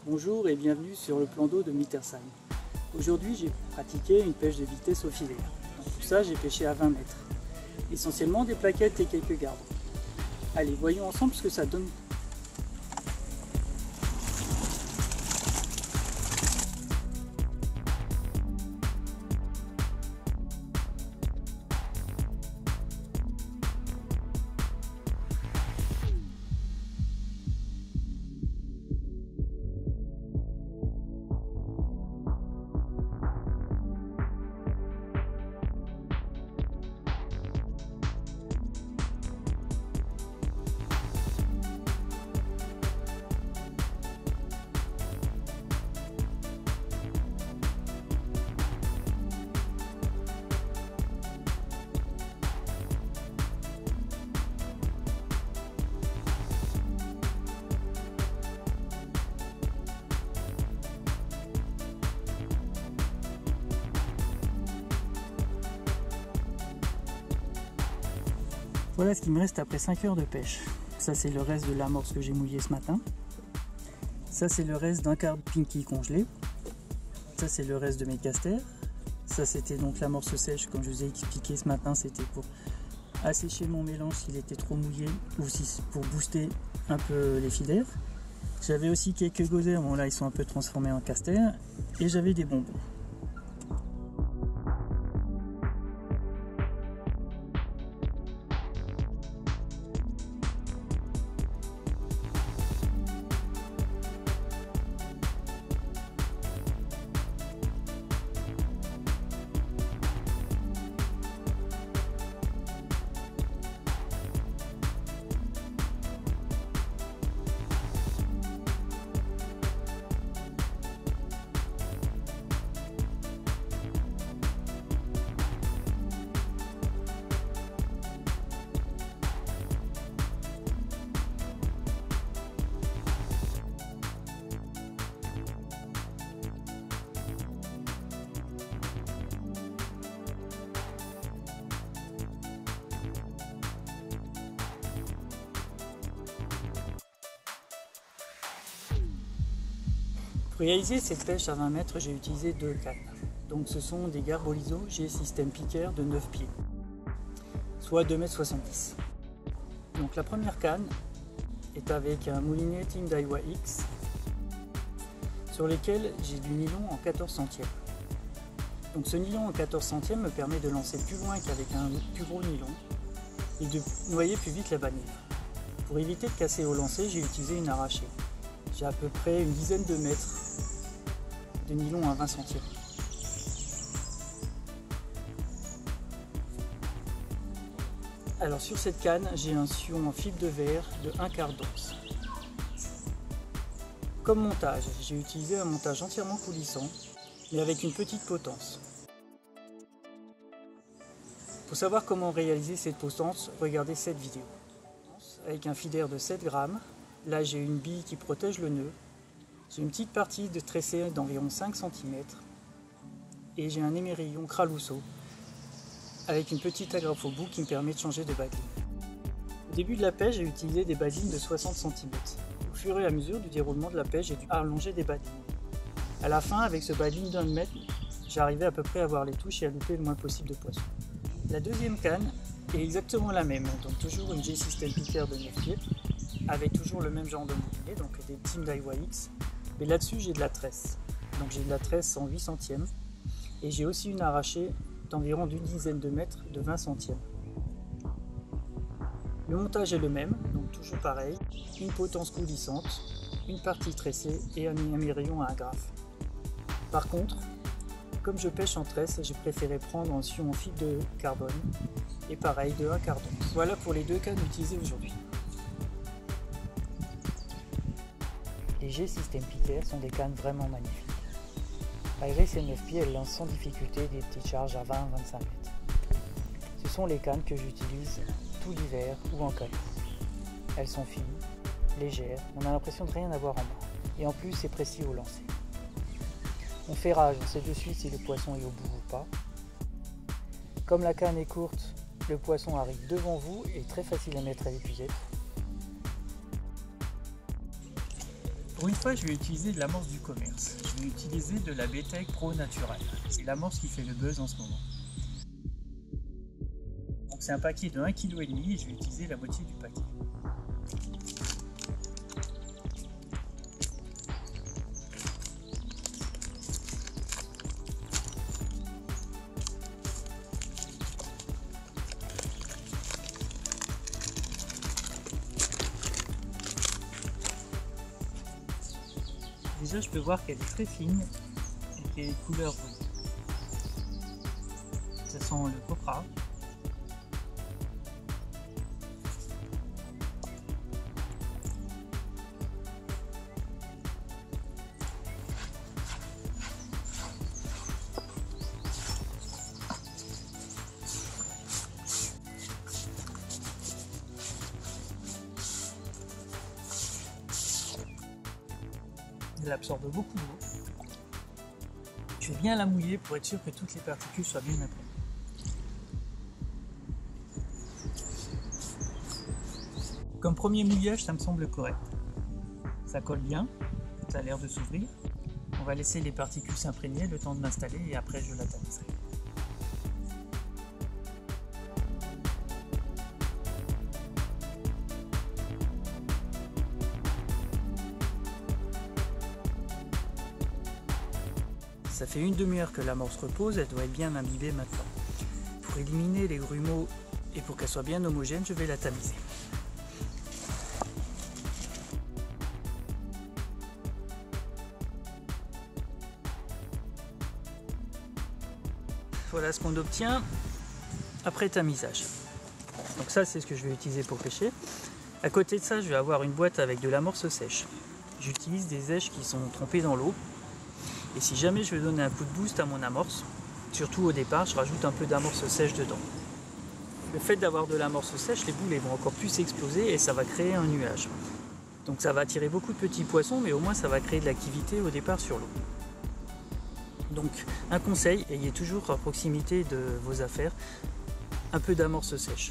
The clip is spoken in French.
Bonjour et bienvenue sur le plan d'eau de Mittersheim. Aujourd'hui j'ai pratiqué une pêche de vitesse au filaire. Dans tout ça j'ai pêché à 20 mètres. Essentiellement des plaquettes et quelques garbes. Allez, voyons ensemble ce que ça donne. Voilà ce qui me reste après 5 heures de pêche. Ça c'est le reste de l'amorce que j'ai mouillée ce matin. Ça c'est le reste d'un quart de pinky congelé. Ça c'est le reste de mes casters. Ça c'était donc l'amorce sèche, comme je vous ai expliqué ce matin, c'était pour assécher mon mélange s'il était trop mouillé ou si pour booster un peu les filaires. J'avais aussi quelques gothers, bon là ils sont un peu transformés en casters, et j'avais des bonbons. Pour réaliser cette pêche à 20 mètres, j'ai utilisé 2 cannes. Donc ce sont des Garbolizo G-System Picker de 9 pieds, soit 2,70 m. Donc la première canne est avec un moulinet Team Daiwa X sur lequel j'ai du nylon en 14 centièmes. Donc ce nylon en 14 centièmes me permet de lancer plus loin qu'avec un plus gros nylon et de noyer plus vite la bannière. Pour éviter de casser au lancer, j'ai utilisé une arrachée. J'ai à peu près une dizaine de mètres de nylon à 20 centièmes. Alors sur cette canne, j'ai un sion en fibre de verre de 1/4 d'once. Comme montage, j'ai utilisé un montage entièrement coulissant, mais avec une petite potence. Pour savoir comment réaliser cette potence, regardez cette vidéo. Avec un filaire de 7 grammes, là j'ai une bille qui protège le nœud, j'ai une petite partie de tressé d'environ 5 cm et j'ai un émerillon Kralusso avec une petite agrafe au bout qui me permet de changer de badine. Au début de la pêche, j'ai utilisé des badines de 60 cm. Au fur et à mesure du déroulement de la pêche, j'ai dû allonger des badines. À la fin, avec ce badine d'1 mètre, j'arrivais à peu près à voir les touches et à louper le moins possible de poissons. La deuxième canne est exactement la même, donc toujours une G-System Picker de 9 pieds, avec toujours le même genre de moulinet, donc des Team Daiwa X, mais là-dessus j'ai de la tresse. Donc j'ai de la tresse en 8 centièmes, et j'ai aussi une arrachée d'environ d'une dizaine de mètres de 20 centièmes. Le montage est le même, donc toujours pareil, une potence coulissante, une partie tressée et un émerillon à agrafe. Par contre, comme je pêche en tresse, j'ai préféré prendre un sion en fibre de carbone, et pareil de 1/4 d'once. Voilà pour les 2 cannes utilisées aujourd'hui. Les G-System Picker sont des cannes vraiment magnifiques. Malgré ses 9 pieds, elles lancent sans difficulté des petites charges à 20-25 mètres. Ce sont les cannes que j'utilise tout l'hiver ou en calot. Elles sont fines, légères, on a l'impression de rien avoir en main. Et en plus, c'est précis au lancer. On fait rage, on sait de suite si le poisson est au bout ou pas. Comme la canne est courte, le poisson arrive devant vous et très facile à mettre à l'épuisette. Pour une fois, je vais utiliser de l'amorce du commerce. Je vais utiliser de la BTEC Pro Natural. C'est l'amorce qui fait le buzz en ce moment. Donc c'est un paquet de 1,5 kg et je vais utiliser la moitié du paquet. Déjà, je peux voir qu'elle est très fine et qu'elle est de couleur brune. Ça sent le copra. Elle absorbe beaucoup d'eau. Je vais bien la mouiller pour être sûr que toutes les particules soient bien imprégnées. Comme premier mouillage, ça me semble correct. Ça colle bien, ça a l'air de s'ouvrir. On va laisser les particules s'imprégner le temps de l'installer et après je la tamiserai. Ça fait une demi-heure que l'amorce repose, elle doit être bien imbibée maintenant. Pour éliminer les grumeaux et pour qu'elle soit bien homogène, je vais la tamiser. Voilà ce qu'on obtient après tamisage. Donc ça, c'est ce que je vais utiliser pour pêcher. À côté de ça, je vais avoir une boîte avec de l'amorce sèche. J'utilise des èches qui sont trempées dans l'eau. Et si jamais je veux donner un coup de boost à mon amorce, surtout au départ, je rajoute un peu d'amorce sèche dedans. Le fait d'avoir de l'amorce sèche, les boules vont encore plus exploser et ça va créer un nuage. Donc ça va attirer beaucoup de petits poissons, mais au moins ça va créer de l'activité au départ sur l'eau. Donc un conseil, ayez toujours à proximité de vos affaires un peu d'amorce sèche.